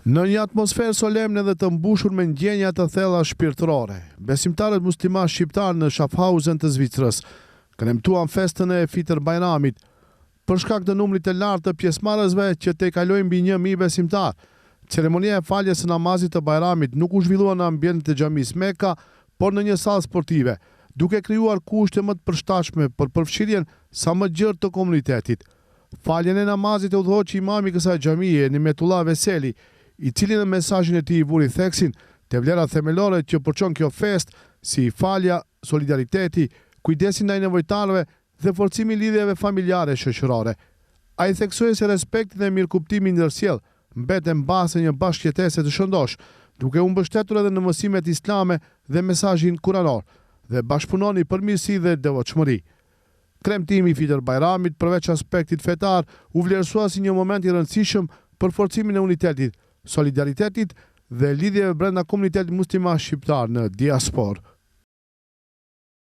Në një atmosferë solemne dhe të mbushur me ndjenja të thella shpirtërore, besimtarët musliman shqiptar në Schaffhausen të Zvicrës kremtuan festën e Fitër Bajramit për shkak të numrit të lartë të pjesëmarrësve që tejkalojnë mbi 1000 besimtar. Ceremonia e faljes së namazit të Bajramit nuk u zhvillua në ambientin e xhamisë Mekka, por në një sallë sportive, duke krijuar kushte më të përshtatshme për përfshirjen sa më gjerë të komunitetit. Faljen e namazit e udhëhoqi imami i kësaj xhamie, Nimetullah Veseli, i cili në mesazhin e tij vuri theksin te vlerat themelore që përçon kjo festë, si falja, solidariteti, kujdesi ndaj nevojtarëve dhe forcimi i lidhjeve familjare shoqërore. Ai theksoi se respekti dhe mirëkuptimi ndërsjell mbeten bazë një bashkëjetese të shëndosh, duke u mbështetur edhe në mësimet islame dhe mesazhin kuranor, dhe bashkëpunoni për mirësi dhe devotshmëri. Kremtimi i Fitër Bajramit, përveç aspektit fetar, u vlerësua si një moment i rëndësishëm për forcimin e unitetit, solidaritetit dhe lidhjeve brenda komunitetit musliman shqiptar në diasporë.